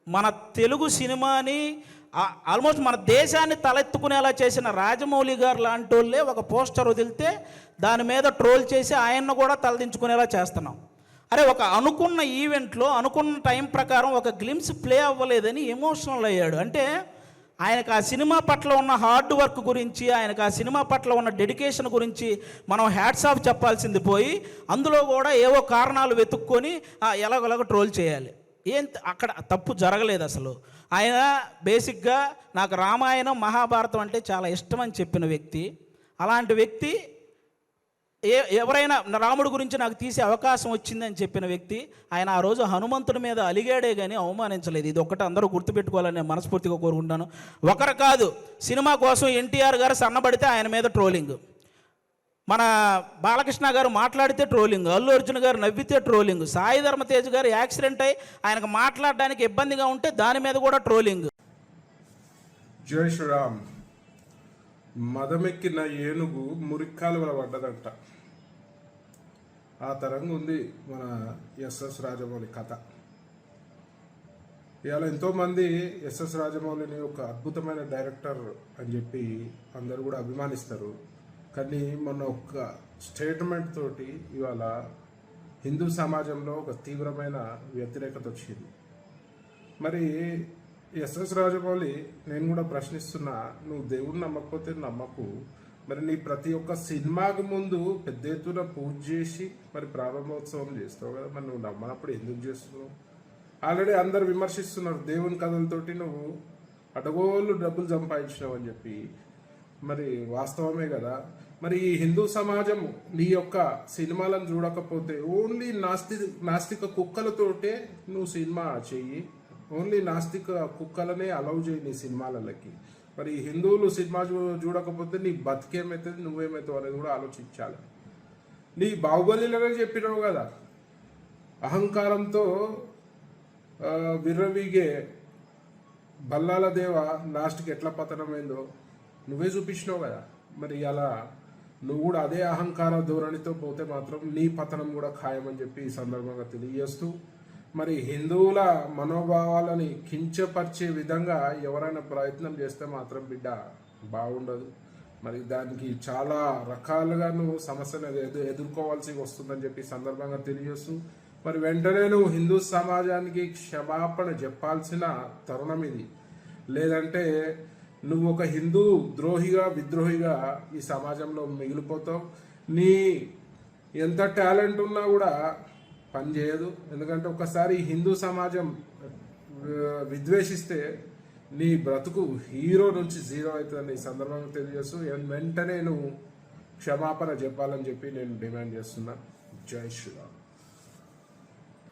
మన తెలుగు సినిమాని ఆల్మోస్ట్ మన దేశాన్ని తలెత్తుకునేలా చేసిన రాజమౌళి గారు లాంటి వాళ్ళే ఒక పోస్టర్ వదిలితే దాని మీద ట్రోల్ చేసి ఆయన్ను కూడా తలదించుకునేలా చేస్తున్నాం. అరే, ఒక అనుకున్న ఈవెంట్లో అనుకున్న టైం ప్రకారం ఒక గ్లిమ్స్ ప్లే అవ్వలేదని ఎమోషనల్ అయ్యాడు. అంటే ఆయనకు ఆ సినిమా పట్ల ఉన్న హార్డ్ వర్క్ గురించి, ఆయనకు ఆ సినిమా పట్ల ఉన్న డెడికేషన్ గురించి మనం హ్యాట్స్ ఆఫ్ చెప్పాల్సింది పోయి అందులో కూడా ఏవో కారణాలు వెతుక్కొని ఎలాగోలాగ ట్రోల్ చేయాలి. అక్కడ తప్పు జరగలేదు అసలు. ఆయన బేసిక్గా నాకు రామాయణం మహాభారతం అంటే చాలా ఇష్టం అని చెప్పిన వ్యక్తి. అలాంటి వ్యక్తి ఎవరైనా రాముడి గురించి నాకు తీసే అవకాశం వచ్చిందని చెప్పిన వ్యక్తి ఆయన ఆ రోజు హనుమంతుడి మీద అలిగాడే కానీ అవమానించలేదు. ఇది ఒక్కటి అందరూ గుర్తుపెట్టుకోవాలని నేను మనస్ఫూర్తిగా కోరుకుంటాను. ఒకరు కాదు, సినిమా కోసం ఎన్టీఆర్ గారు సన్నబడితే ఆయన మీద ట్రోలింగ్, మన బాలకృష్ణ గారు మాట్లాడితే ట్రోలింగ్, అల్లు అర్జున్ గారు నవ్వితే ట్రోలింగ్, సాయి ధర్మ తేజ్ గారు యాక్సిడెంట్ అయ్యి ఆయనకు మాట్లాడడానికి ఇబ్బందిగా ఉంటే దాని మీద కూడా ట్రోలింగ్. జై శ్రీరామ్. మదమెక్కిన ఏనుగు మురిక్కాలువల పడ్డదంట. ఆ తరంగా ఉంది మన ఎస్ఎస్ రాజమౌళి కథ. ఇవాళ ఎంతోమంది ఎస్ఎస్ రాజమౌళిని ఒక అద్భుతమైన డైరెక్టర్ అని చెప్పి అందరూ కూడా అభిమానిస్తారు. కానీ మొన్న ఒక స్టేట్మెంట్ తోటి ఇవాళ హిందూ సమాజంలో ఒక తీవ్రమైన వ్యతిరేకత వచ్చింది. మరి ఎస్ఎస్ రాజమౌళి, నేను కూడా ప్రశ్నిస్తున్నా, నువ్వు దేవుడిని నమ్మకపోతే నమ్మకు, మరి నీ ప్రతి ఒక్క సినిమాకు ముందు పెద్ద ఎత్తున పూజ చేసి మరి ప్రారంభోత్సవం చేస్తావు కదా, మరి నువ్వు నమ్మనప్పుడు ఎందుకు చేస్తున్నావు? ఆల్రెడీ అందరు విమర్శిస్తున్నారు దేవుని కథలతోటి నువ్వు అడగోళ్ళు డబ్బులు సంపాదించినావు అని చెప్పి. మరి వాస్తవమే కదా. మరి ఈ హిందూ సమాజం నీ యొక్క సినిమాలను చూడకపోతే ఓన్లీ నాస్తిక కుక్కలతోటే నువ్వు సినిమా చెయ్యి, ఓన్లీ నాస్తిక కుక్కలనే అలౌ చేయి నీ సినిమాలకి. మరి హిందువులు సినిమా చూడకపోతే నీ బతికేమవుతుంది, నువ్వేమవుతావు అనేది కూడా ఆలోచించాలి. నీ బాహుబలిలోనే చెప్పినావు కదా, అహంకారంతో విర్రవీగే బల్లాల దేవ లాస్ట్కి ఎట్లా పతనమైందో నువ్వే చూపించినావు కదా. మరి అలా నువ్వు కూడా అదే అహంకార ధోరణితో పోతే మాత్రం నీ పతనం కూడా ఖాయమని చెప్పి ఈ సందర్భంగా తెలియజేస్తూ, మరి హిందువుల మనోభావాలని కించపరిచే విధంగా ఎవరైనా ప్రయత్నం చేస్తే మాత్రం బిడ్డ బాగుండదు. మరి దానికి చాలా రకాలుగా నువ్వు సమస్యను ఎదుర్కోవాల్సి వస్తుందని చెప్పి సందర్భంగా తెలియజేస్తూ, మరి వెంటనే నువ్వు హిందూ సమాజానికి క్షమాపణ చెప్పాల్సిన తరుణం ఇది. లేదంటే నువ్వు ఒక హిందూ ద్రోహిగా విద్రోహిగా ఈ సమాజంలో మిగిలిపోతావు. నీ ఎంత టాలెంట్ ఉన్నా కూడా పని చేయదు. ఎందుకంటే ఒకసారి హిందూ సమాజం విద్వేషిస్తే నీ బ్రతుకు హీరో నుంచి జీరో అవుతుందని ఈ సందర్భంగా తెలియజేస్తూ వెంటనే నువ్వు క్షమాపణ చెప్పాలని చెప్పి నేను డిమాండ్ చేస్తున్నా. జై శ్రీరామ్.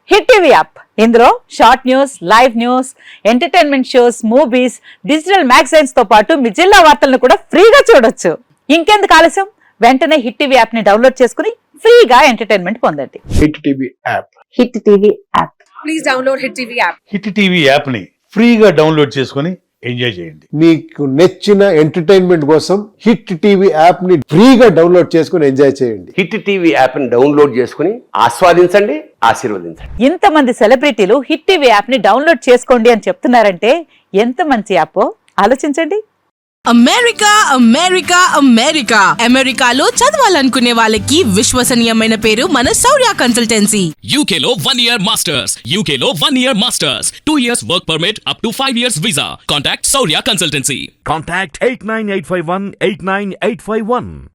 హిట్ టీవీ యాప్, ఇందులో short news, live news, entertainment shows, movies, digital magazines తో పాటు మీ జిల్లా వార్తలను కూడా ఫ్రీగా చూడొచ్చు. ఇంకెందుకు ఆలస్యం, వెంటనే హిట్ టీవీ యాప్ ని డౌన్లోడ్ చేసుకుని ఫ్రీగా ఎంటర్టైన్మెంట్ పొందండి. Hit TV app. Hit TV app. Please download hit TV app. Hit TV app ని ఫ్రీగా డౌన్లోడ్ చేసుకుని ఎంజాయ్ చేయండి. మీకు నచ్చిన ఎంటర్టైన్మెంట్ కోసం హిట్ టీవీ యాప్ ని ఫ్రీగా డౌన్లోడ్ చేసుకుని ఎంజాయ్ చేయండి. హిట్ టీవీ యాప్ ని డౌన్లోడ్ చేసుకుని ఆస్వాదించండి, ఆశీర్వదించండి. ఇంతమంది సెలబ్రిటీలు హిట్ టీవీ యాప్ ని డౌన్లోడ్ చేసుకోండి అని చెప్తున్నారంటే ఎంత మంచి యాప్ ఆలోచించండి. అమెరికా అమెరికా అమెరికా అమెరికాలో చదవాలనుకునే వాళ్ళకి విశ్వసనీయమైన పేరు మన శౌర్య కన్సల్టెన్సీ. UK లో 1 year masters, UK లో 1 year masters, 2 years work permit up to 5 years visa. Contact Saurya Consultancy. Contact 89851 89851.